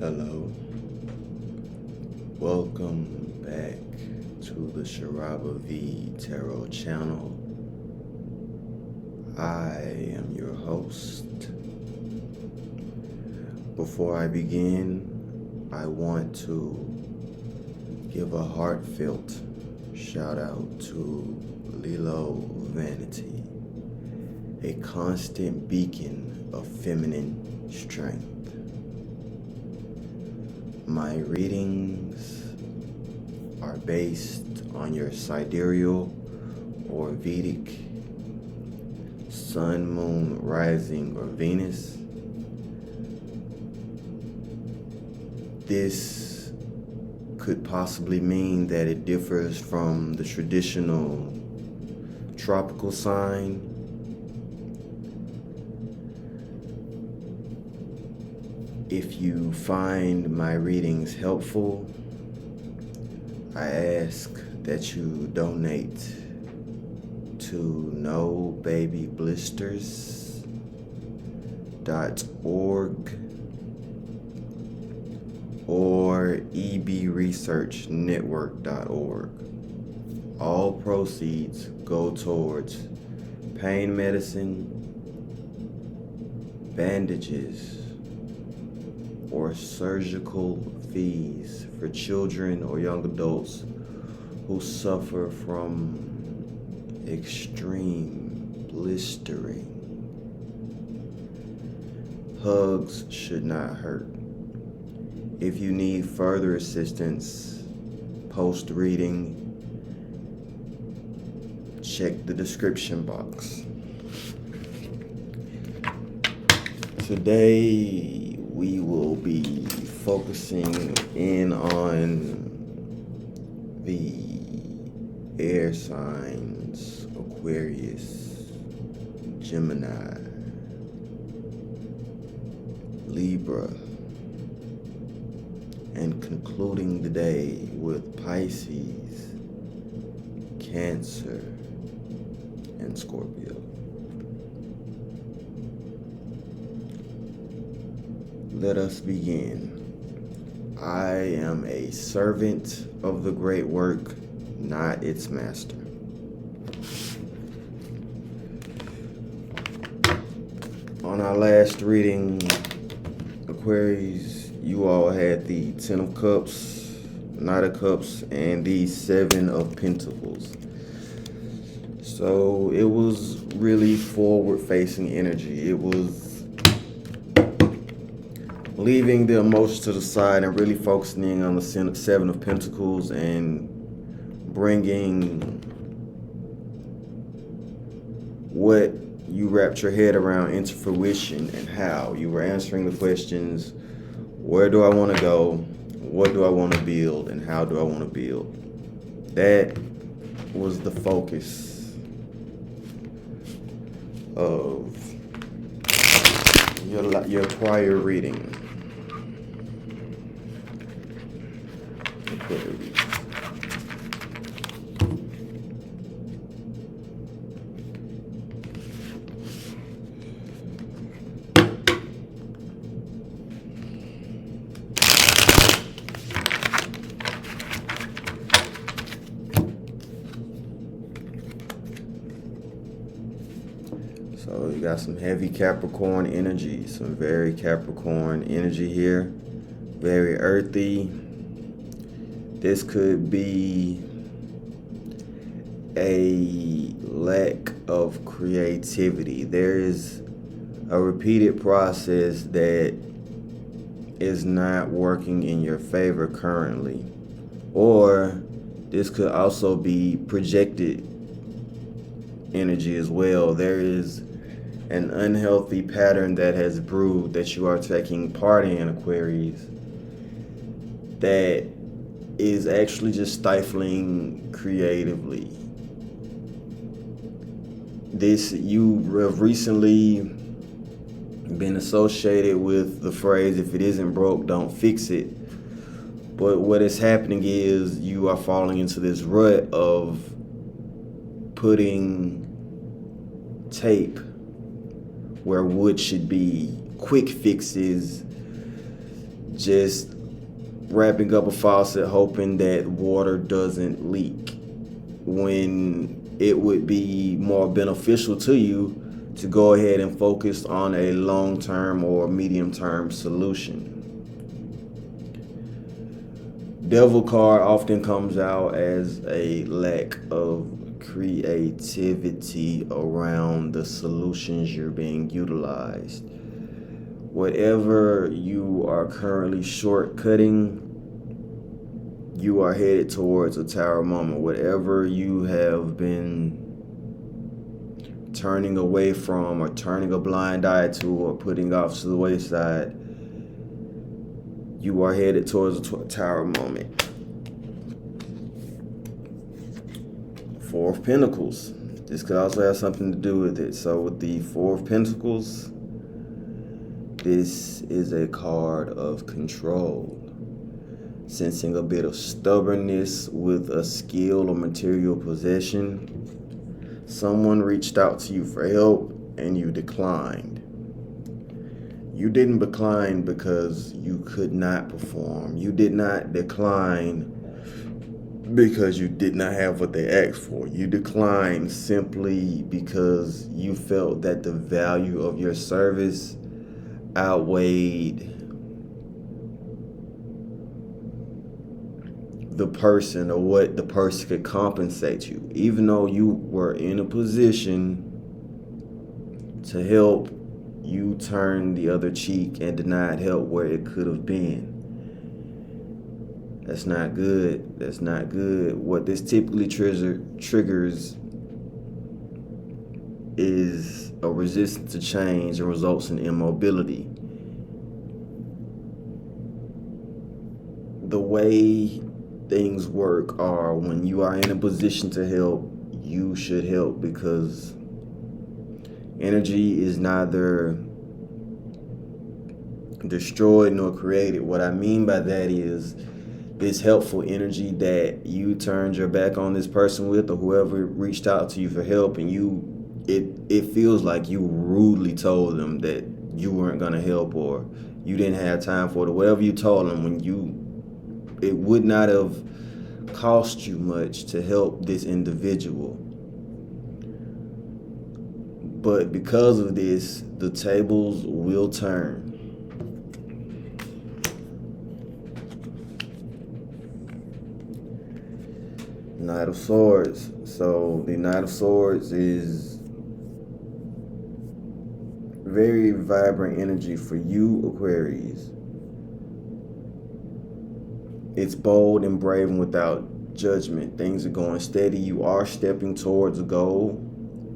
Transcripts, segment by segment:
Hello, welcome back to the Sharaba V Tarot channel. I am your host. Before I begin, I want to give a heartfelt shout out to Lilo Vanity, a constant beacon of feminine strength. My readings are based on your sidereal or Vedic sun, moon, rising, or Venus. This could possibly mean that it differs from the traditional tropical sign. If you find my readings helpful, I ask that you donate to nobabyblisters.org or ebresearchnetwork.org. All proceeds go towards pain medicine, bandages, or surgical fees for children or young adults who suffer from extreme blistering. Hugs should not hurt. If you need further assistance post-reading, check the description box. Today, we will be focusing in on the air signs: Aquarius, Gemini, Libra, and concluding the day with Pisces, Cancer, and Scorpio. Let us begin. I am a servant of the great work, not its master. On our last reading, Aquarius, you all had the Ten of Cups, Knight of Cups, and the Seven of Pentacles. So it was really forward-facing energy. It was leaving the emotions to the side and really focusing in on the Seven of Pentacles and bringing what you wrapped your head around into fruition, and how you were answering the questions: where do I want to go? What do I want to build? And how do I want to build? That was the focus of your prior reading. So you got some heavy Capricorn energy, some very Capricorn energy here, very earthy. This could be a lack of creativity. There is a repeated process that is not working in your favor currently. Or this could also be projected energy as well. There is an unhealthy pattern that has brewed that you are taking part in, Aquarius, that is actually just stifling creatively. You have recently been associated with the phrase, if it isn't broke, don't fix it. But what is happening is you are falling into this rut of putting tape where wood should be, quick fixes, just wrapping up a faucet hoping that water doesn't leak, when it would be more beneficial to you to go ahead and focus on a long-term or medium-term solution. Devil card often comes out as a lack of creativity around the solutions you're being utilized. Whatever you are currently shortcutting, you are headed towards a tower moment. Whatever you have been turning away from or turning a blind eye to or putting off to the wayside, you are headed towards a tower moment. Four of Pentacles. This could also have something to do with it. So with the Four of Pentacles, this is a card of control. Sensing a bit of stubbornness with a skill or material possession. Someone reached out to you for help and you declined. You didn't decline because you could not perform. You did not decline because you did not have what they asked for. You declined simply because you felt that the value of your service outweighed the person or what the person could compensate you. Even though you were in a position to help, you turned the other cheek and denied help where it could have been. That's not good. That's not good. What this typically triggers is a resistance to change and results in immobility. The way things work are, when you are in a position to help, you should help, because energy is neither destroyed nor created. What I mean by that is this helpful energy that you turned your back on this person with, or whoever reached out to you for help, and it feels like you rudely told them that you weren't going to help, or you didn't have time for it, or whatever you told them, it would not have cost you much to help this individual. But because of this, the tables will turn. Knight of Swords. So the Knight of Swords is very vibrant energy for you, Aquarius. It's bold and brave and without judgment. Things are going steady. You are stepping towards a goal,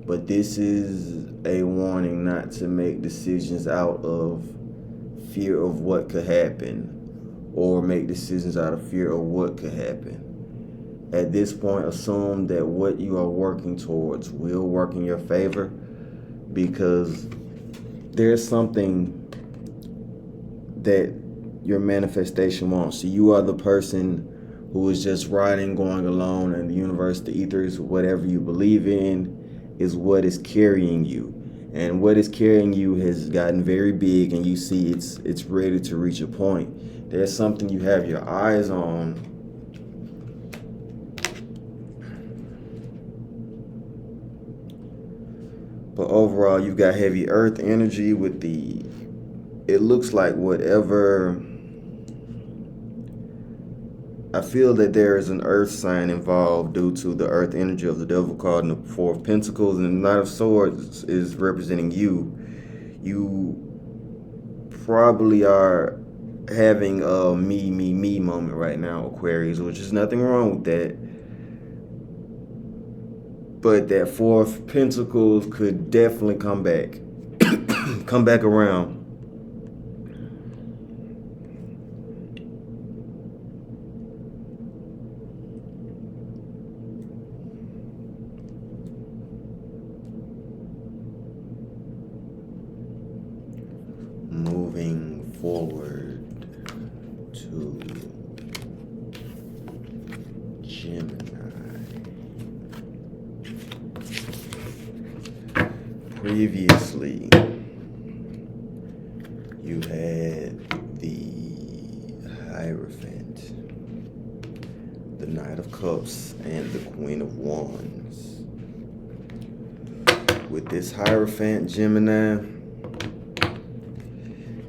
but this is a warning not to make decisions out of fear of what could happen, or make decisions out of fear of what could happen. At this point, assume that what you are working towards will work in your favor, because there's something that your manifestation wants. So you are the person who is just riding, going alone, and the universe, the ethers, whatever you believe in, is what is carrying you. And what is carrying you has gotten very big, and you see it's ready to reach a point. There's something you have your eyes on, but overall you've got heavy earth energy with it looks like whatever. I feel that there is an earth sign involved due to the earth energy of the Devil card and the Four of Pentacles, and the Knight of Swords is representing you. You probably are having a me moment right now, Aquarius, which is nothing wrong with that. But that Four of Pentacles could definitely come back. Come back around. Moving forward to Gemini. Previously, you had the Hierophant, the Knight of Cups, and the Queen of Wands. With this Hierophant, Gemini,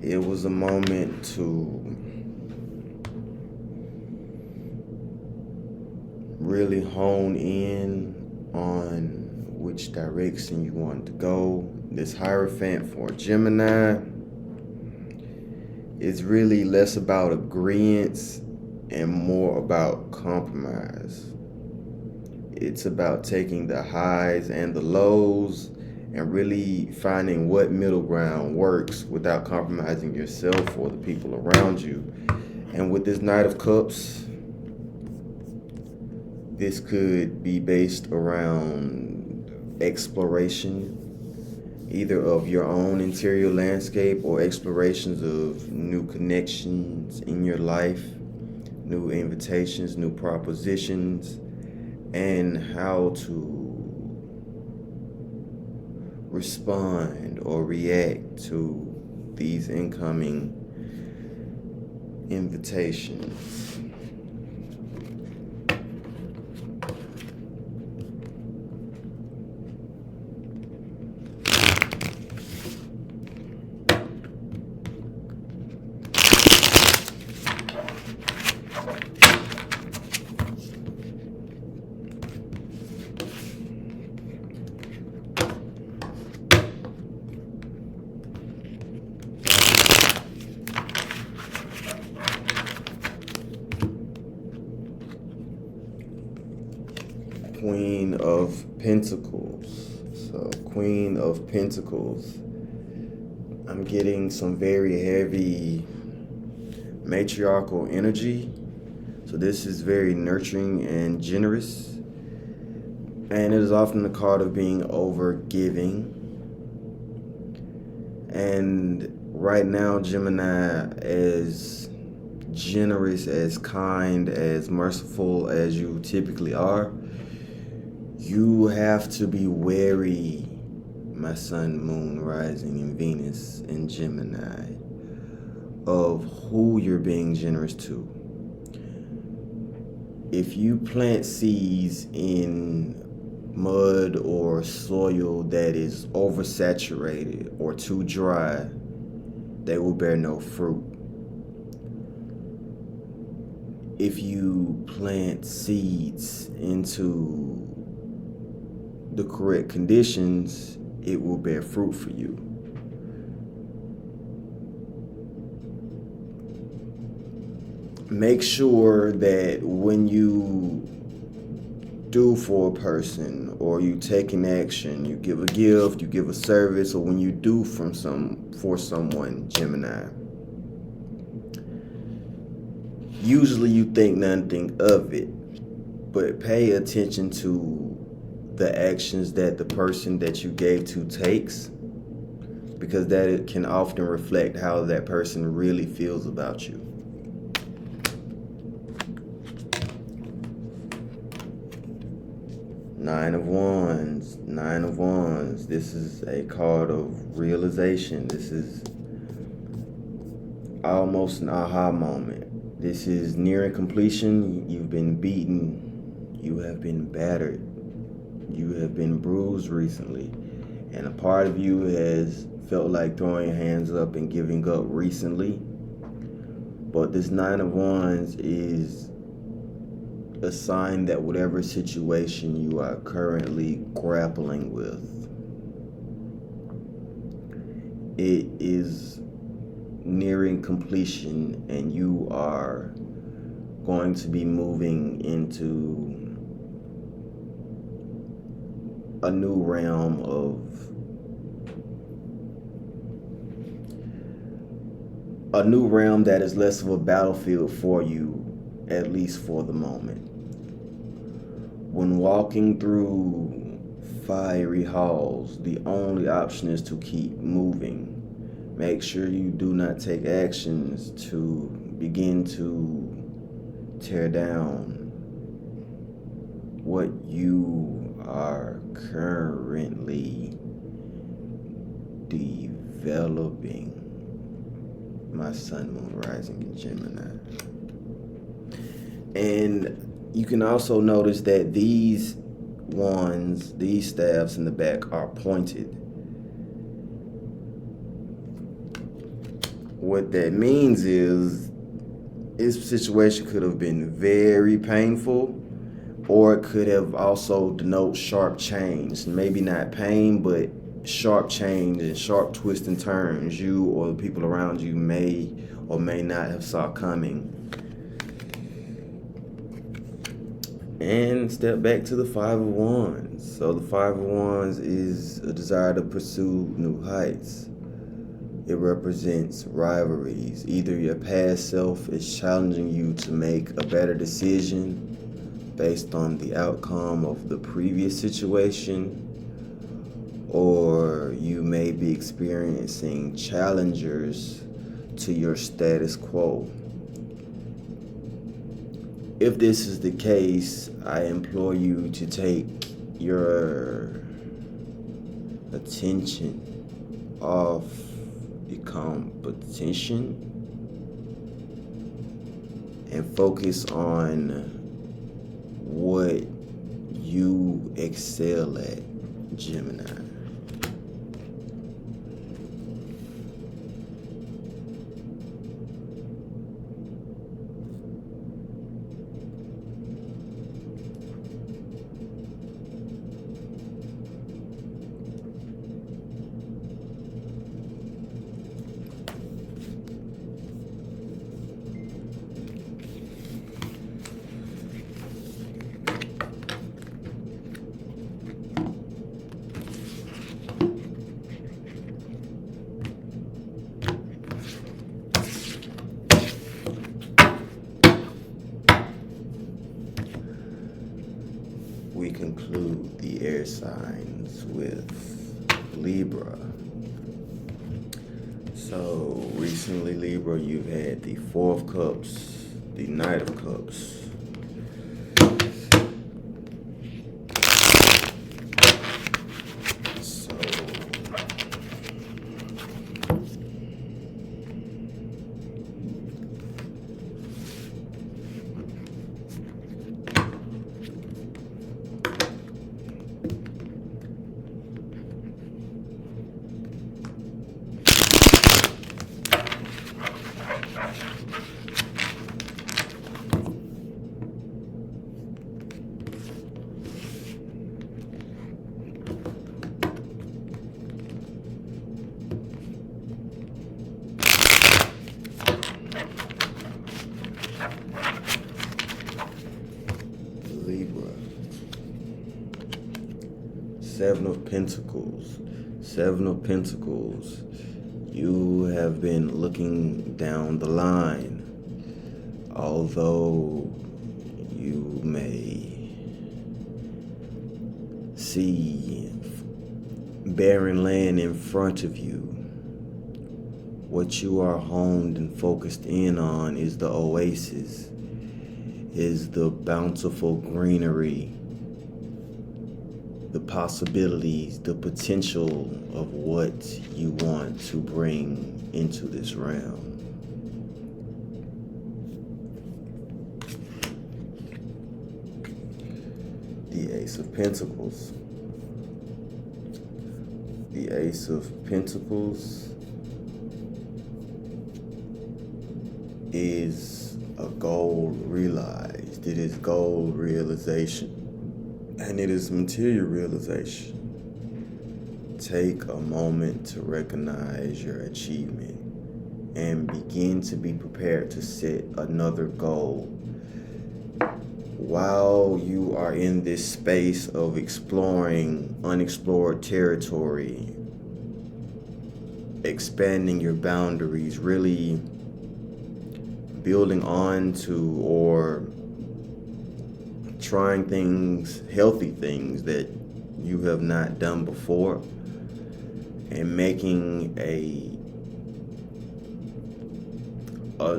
it was a moment to really hone in on which direction you want to go. This Hierophant for Gemini is really less about agreeance and more about compromise. It's about taking the highs and the lows and really finding what middle ground works without compromising yourself or the people around you. And with this Knight of Cups, this could be based around exploration, either of your own interior landscape or explorations of new connections in your life, new invitations, new propositions, and how to respond or react to these incoming invitations. Queen of Pentacles. So Queen of Pentacles, I'm getting some very heavy matriarchal energy. So this is very nurturing and generous. And it is often the card of being over giving. And right now, Gemini, as generous, as kind, as merciful as you typically are, you have to be wary, my Sun, Moon, Rising, and Venus in Gemini, of who you're being generous to. If you plant seeds in mud or soil that is oversaturated or too dry, they will bear no fruit. If you plant seeds into the correct conditions, it will bear fruit for you. Make sure that when you do for a person, or you take an action, you give a gift, you give a service, or when you do for someone, Gemini, usually you think nothing of it, but pay attention to the actions that the person that you gave to takes, because that it can often reflect how that person really feels about you. Nine of Wands. Nine of Wands. This is a card of realization. This is almost an aha moment. This is nearing completion. You've been beaten. You have been battered. You have been bruised recently, and a part of you has felt like throwing your hands up and giving up recently. But this Nine of Wands is a sign that whatever situation you are currently grappling with, it is nearing completion, and you are going to be moving into a new realm that is less of a battlefield for you, at least for the moment. When walking through fiery halls, the only option is to keep moving. Make sure you do not take actions to begin to tear down what you are currently developing, my Sun, Moon, Rising in Gemini. And you can also notice that these wands, these staffs in the back are pointed. What that means is this situation could have been very painful, or it could have also denote sharp change. Maybe not pain, but sharp change and sharp twists and turns you or the people around you may or may not have saw coming. And step back to the Five of Wands. So the Five of Wands is a desire to pursue new heights. It represents rivalries. Either your past self is challenging you to make a better decision based on the outcome of the previous situation, or you may be experiencing challengers to your status quo. If this is the case, I implore you to take your attention off the competition and focus on what you excel at, Gemini. We conclude the air signs with Libra. So recently, Libra, you've had the Four of Cups, the Knight of Cups. Libra. Seven of Pentacles. Seven of Pentacles. You have been looking down the line. Although you may see barren land in front of you, what you are honed and focused in on is the oasis, is the bountiful greenery, the possibilities, the potential of what you want to bring into this realm. The Ace of Pentacles. The Ace of Pentacles is a goal realized. It is goal realization. And it is material realization. Take a moment to recognize your achievement and begin to be prepared to set another goal. While you are in this space of exploring unexplored territory, expanding your boundaries, really building on to or trying things, healthy things that you have not done before, and making a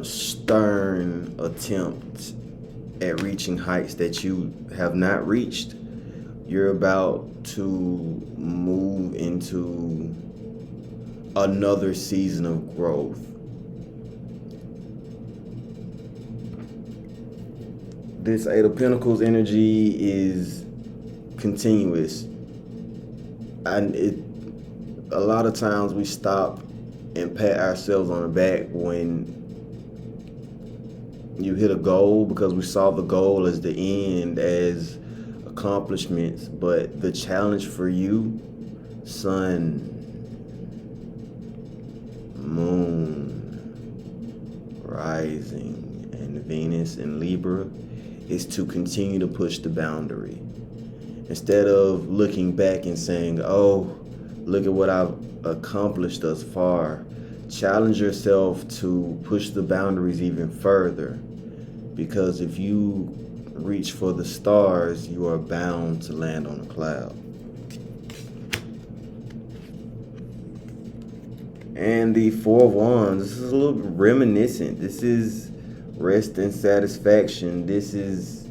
stern attempt at reaching heights that you have not reached. You're about to move into another season of growth. This Eight of Pentacles energy is continuous. And a lot of times we stop and pat ourselves on the back when you hit a goal, because we saw the goal as the end, as accomplishments. But the challenge for you, Sun, Moon, Rising, and Venus in Libra, is to continue to push the boundary. Instead of looking back and saying, oh, look at what I've accomplished thus far, challenge yourself to push the boundaries even further. Because if you reach for the stars, you are bound to land on a cloud. And the Four of Wands, this is a little reminiscent. This is rest and satisfaction. This is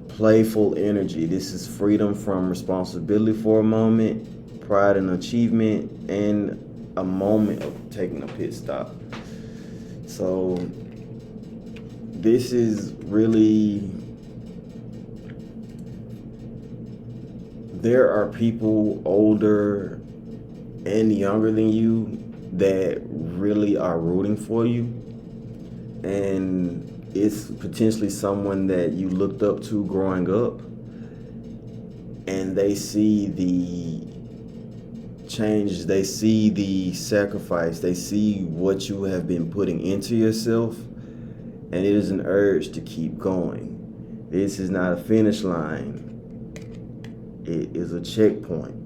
playful energy. This is freedom from responsibility for a moment, pride and achievement, and a moment of taking a pit stop. So this is really, there are people older and younger than you that really are rooting for you. And it's potentially someone that you looked up to growing up, and they see the changes, they see the sacrifice, they see what you have been putting into yourself, and it is an urge to keep going. This is not a finish line, it is a checkpoint.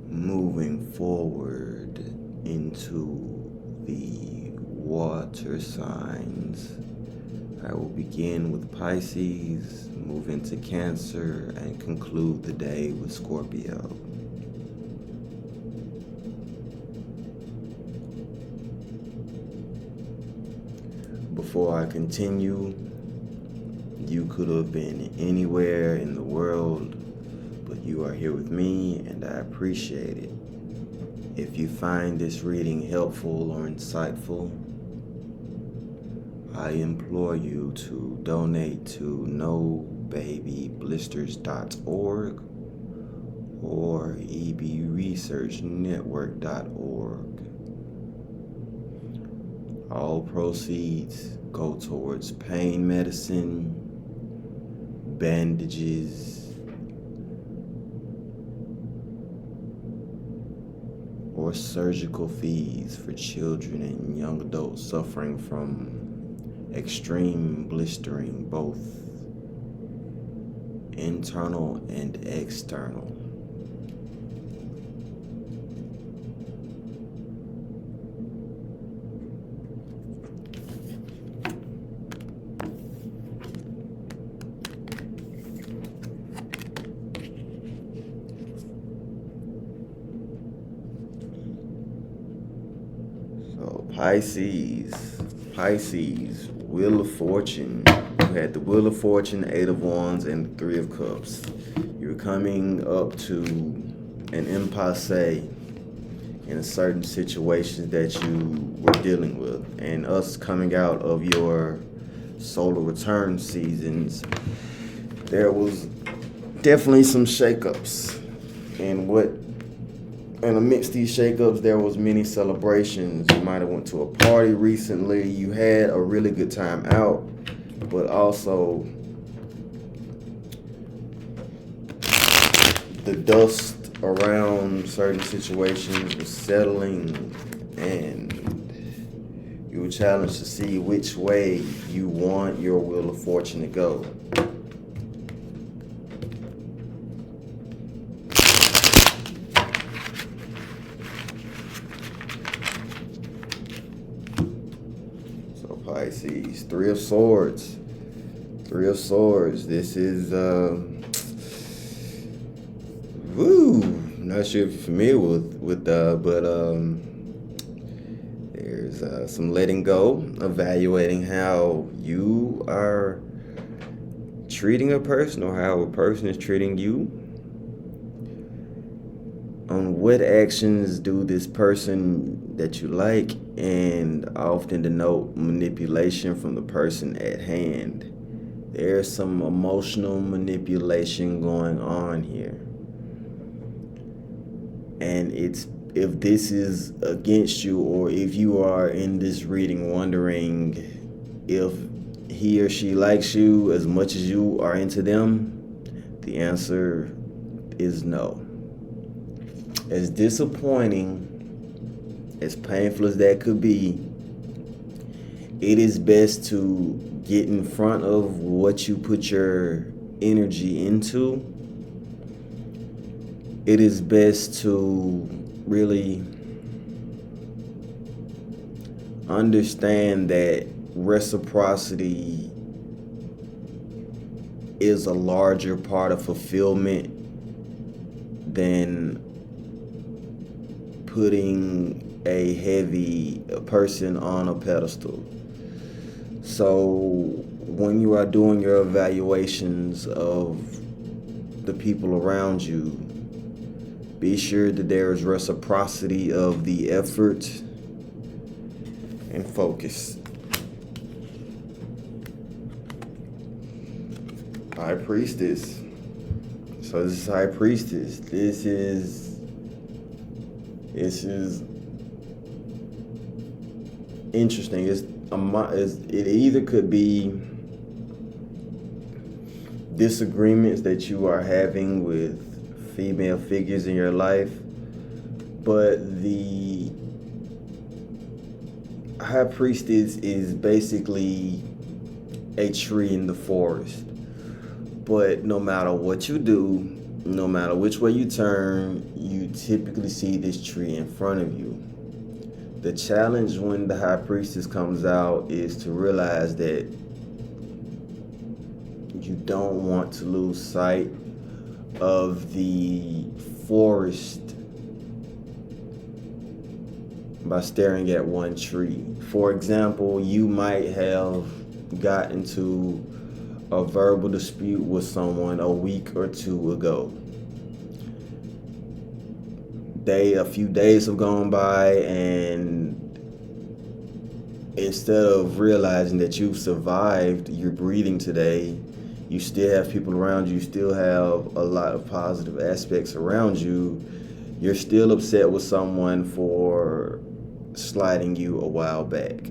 Moving forward into the water signs, I will begin with Pisces, move into Cancer, and conclude the day with Scorpio. Before I continue, you could have been anywhere in the world, but you are here with me, and I appreciate it. If you find this reading helpful or insightful, I implore you to donate to nobabyblisters.org or ebresearchnetwork.org. All proceeds go towards pain medicine, bandages, or surgical fees for children and young adults suffering from extreme blistering, both internal and external. Pisces, Wheel of Fortune. You had the Wheel of Fortune, Eight of Wands, and the Three of Cups. You're coming up to an impasse in a certain situation that you were dealing with. And us coming out of your solar return seasons, there was definitely some shakeups. And amidst these shakeups, there was many celebrations. You might have went to a party recently. You had a really good time out, but also the dust around certain situations was settling, and you were challenged to see which way you want your Wheel of Fortune to go. Pisces, Three of Swords. Three of Swords. This is, not sure if you're familiar with but there's some letting go, evaluating how you are treating a person or how a person is treating you. on what actions do this person that you like, and often denote manipulation from the person at hand. There's some emotional manipulation going on here. And it's, if this is against you, or if you are in this reading wondering if he or she likes you as much as you are into them, the answer is no. As disappointing, as painful as that could be, it is best to get in front of what you put your energy into. It is best to really understand that reciprocity is a larger part of fulfillment than putting a person on a pedestal. So when you are doing your evaluations of the people around you, be sure that there is reciprocity of the effort and focus. High Priestess. So this is High Priestess. This is interesting. It either could be disagreements that you are having with female figures in your life, but the High Priestess is basically a tree in the forest. But no matter what you do, no matter which way you turn, you typically see this tree in front of you. The challenge when the High Priestess comes out is to realize that you don't want to lose sight of the forest by staring at one tree. For example, you might have got into a verbal dispute with someone a week or two ago. A few days have gone by, and instead of realizing that you've survived, you're breathing today, you still have people around you, you still have a lot of positive aspects around you, you're still upset with someone for sliding you a while back.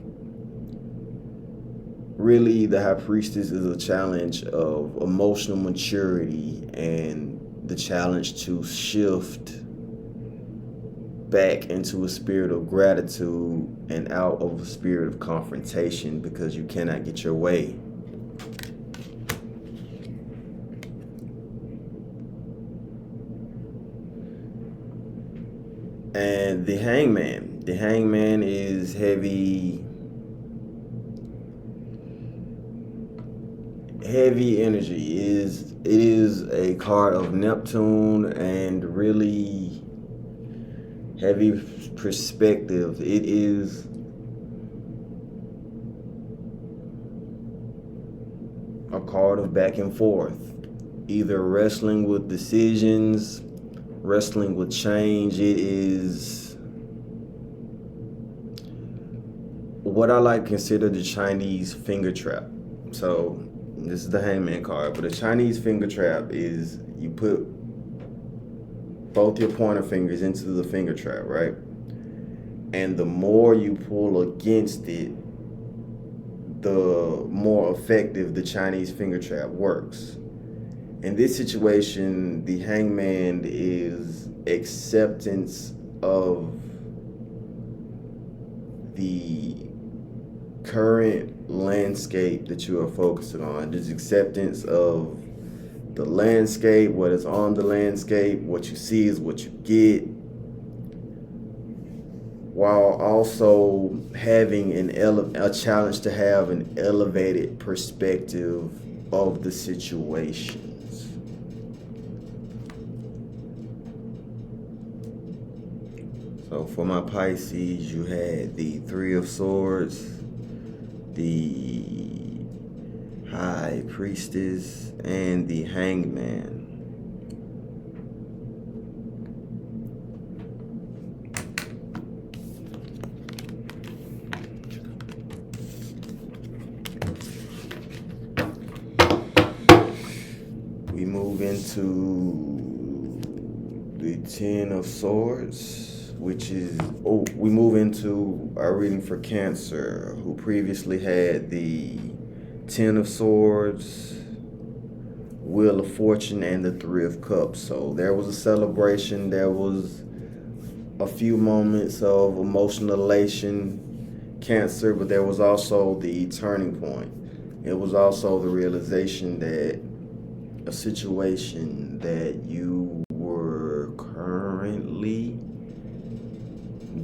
Really, the High Priestess is a challenge of emotional maturity and the challenge to shift back into a spirit of gratitude and out of a spirit of confrontation, because you cannot get your way. And the Hangman. The Hangman is heavy energy. It is a card of Neptune and really heavy perspective. It is a card of back and forth, either wrestling with decisions, wrestling with change. It is what I like to consider the Chinese finger trap. So this is the Hangman card, but a Chinese finger trap is you put both your pointer fingers into the finger trap, right? And the more you pull against it, the more effective the Chinese finger trap works. In this situation, the Hangman is acceptance of the current landscape that you are focusing on. There's acceptance of the landscape, what is on the landscape, what you see is what you get, while also having a challenge to have an elevated perspective of the situations. So for my Pisces, you had the Three of Swords, the High Priestess, and the Hangman. We move into the Ten of Swords, which is, we move into our reading for Cancer, who previously had the Ten of Swords, Wheel of Fortune, and the Three of Cups. So there was a celebration, there was a few moments of emotional elation, Cancer, but there was also the turning point. It was also the realization that a situation that you were currently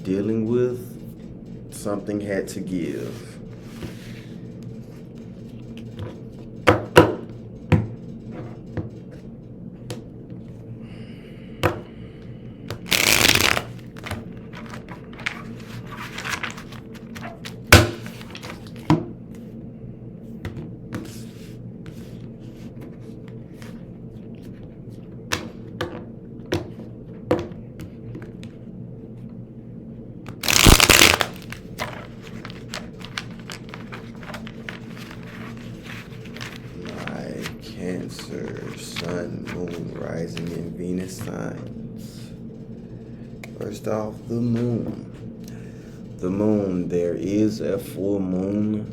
dealing with, something had to give. Cancer, Sun, Moon, Rising, and Venus signs. First off, the Moon. The Moon, there is a full moon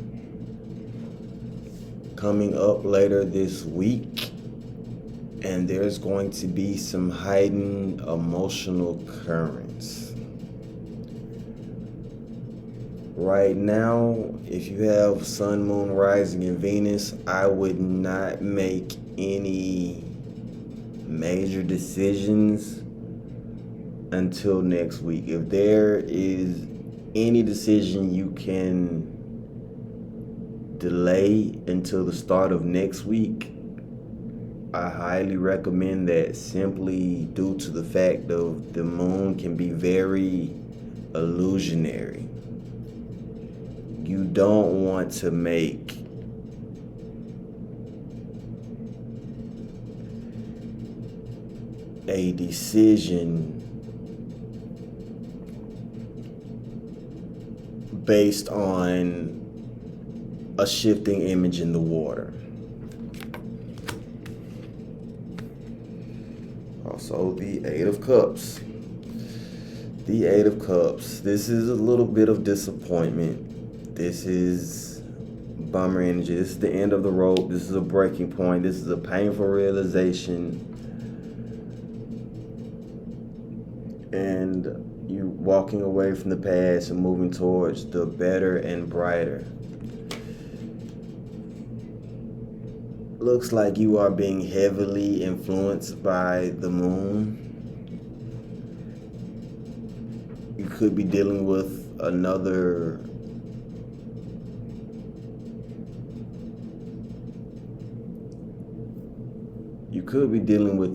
coming up later this week, and there's going to be some heightened emotional currents. Right now, if you have Sun, Moon, Rising, and Venus, I would not make any major decisions until next week. If there is any decision you can delay until the start of next week, I highly recommend that, simply due to the fact of the moon can be very illusionary. You don't want to make a decision based on a shifting image in the water. Also, the Eight of Cups. The Eight of Cups. This is a little bit of disappointment. This is bummer energy. This is the end of the rope. This is a breaking point. This is a painful realization. And you're walking away from the past and moving towards the better and brighter. Looks like you are being heavily influenced by the moon. You could be dealing with another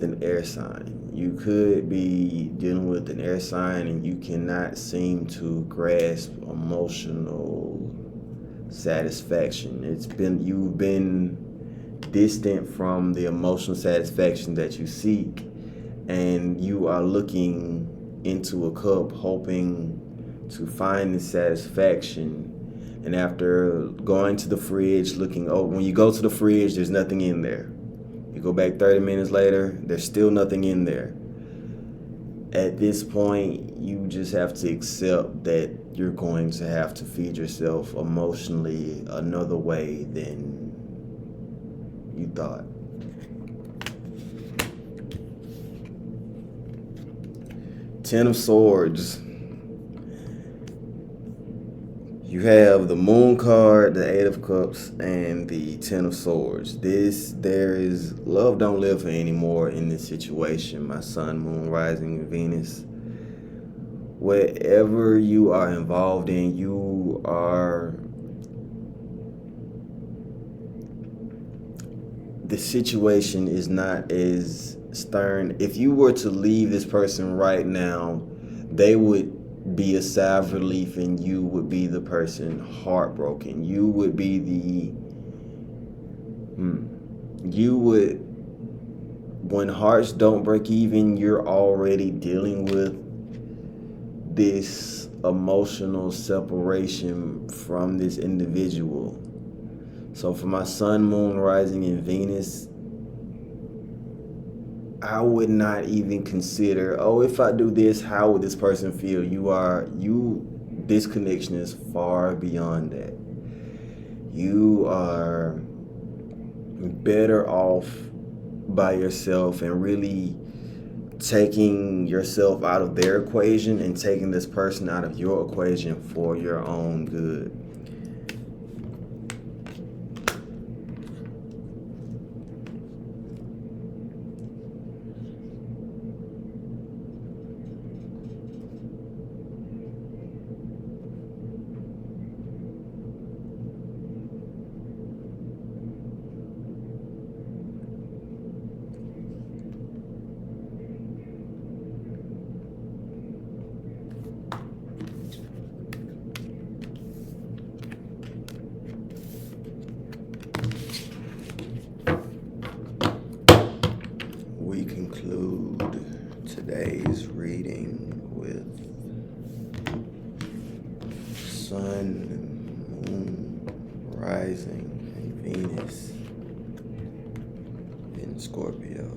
an air sign. You could be dealing with an air sign and you cannot seem to grasp emotional satisfaction. You've been distant from the emotional satisfaction that you seek, and you are looking into a cup hoping to find the satisfaction. And after going to the fridge, when you go to the fridge, there's nothing in there. You go back 30 minutes later, there's still nothing in there. At this point, you just have to accept that you're going to have to feed yourself emotionally another way than you thought. Ten of Swords. You have the Moon card, the Eight of Cups, and the Ten of Swords. There is love don't live anymore in this situation, my Sun, Moon, Rising, and Venus. Whatever you are involved in, the situation is not as stern. If you were to leave this person right now, they would be a sigh of relief and you would be the person heartbroken. When hearts don't break even, you're already dealing with this emotional separation from this individual. So for my Sun, Moon, Rising, and Venus, I would not even consider, oh, if I do this, how would this person feel? This connection is far beyond that. You are better off by yourself and really taking yourself out of their equation and taking this person out of your equation for your own good. We conclude today's reading with Sun, Moon, Rising, and Venus in Scorpio.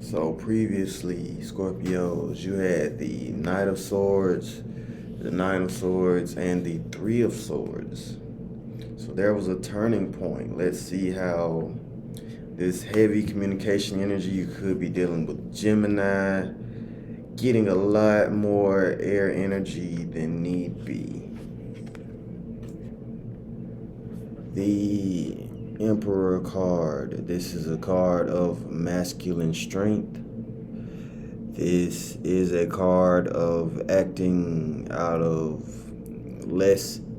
So previously, Scorpios, you had the Knight of Swords, the Nine of Swords, and the Three of Swords. So there was a turning point. Let's see how this heavy communication energy, you could be dealing with Gemini, getting a lot more air energy than need be. The Emperor card. This is a card of masculine strength. This is a card of acting out of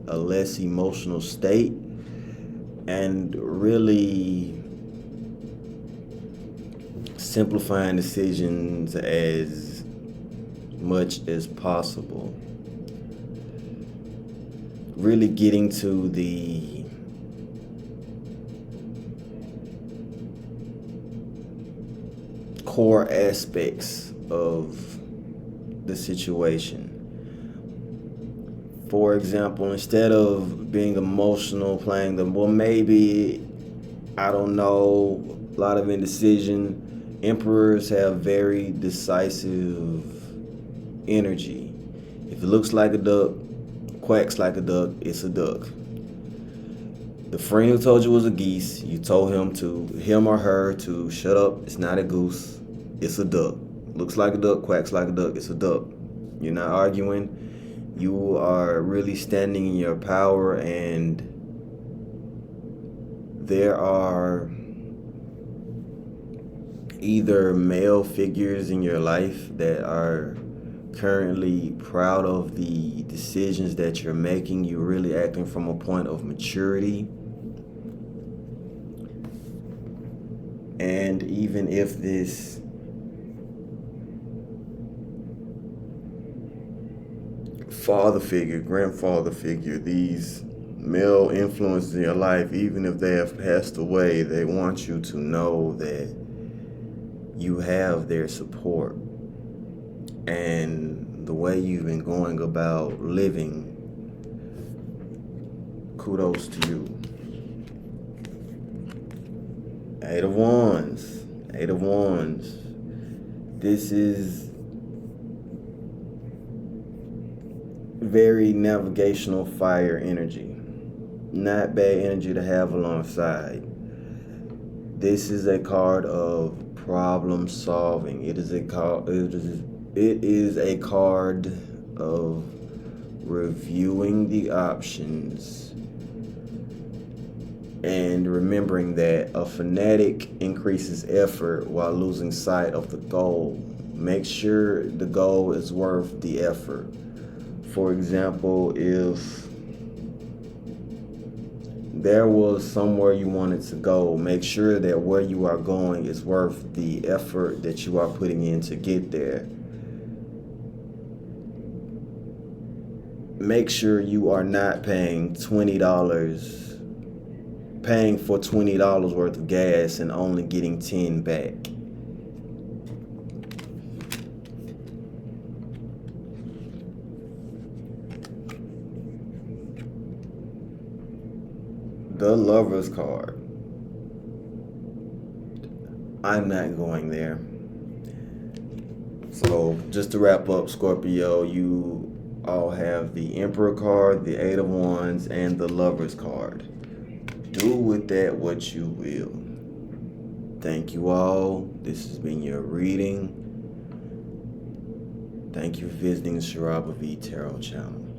a less emotional state and really simplifying decisions as much as possible. Really getting to the core aspects of the situation. For example, instead of being emotional, playing the, well, maybe, I don't know, a lot of indecision. Emperors have very decisive energy. If it looks like a duck, quacks like a duck, it's a duck. The friend who told you was a geese, you told him or her to shut up, it's not a goose, it's a duck. Looks like a duck, quacks like a duck, it's a duck. You're not arguing. You are really standing in your power, and there are either male figures in your life that are currently proud of the decisions that you're making. You're really acting from a point of maturity. And even if this father figure, grandfather figure, these male influences in your life, even if they have passed away, they want you to know that you have their support. And the way you've been going about living, kudos to you. Eight of Wands. Eight of Wands. This is very navigational fire energy. Not bad energy to have alongside. This is a card of problem solving. It is a card of reviewing the options And remembering that a fanatic increases effort while losing sight of the goal. Make sure the goal is worth the effort. For example, if there was somewhere you wanted to go, make sure that where you are going is worth the effort that you are putting in to get there. Make sure you are not paying for $20 worth of gas and only getting 10 back. The Lover's card. I'm not going there. So just to wrap up, Scorpio, you all have the Emperor card, the Eight of Wands, and the Lover's card. Do with that what you will. Thank you all. This has been your reading. Thank you for visiting the Sharaba V Tarot channel.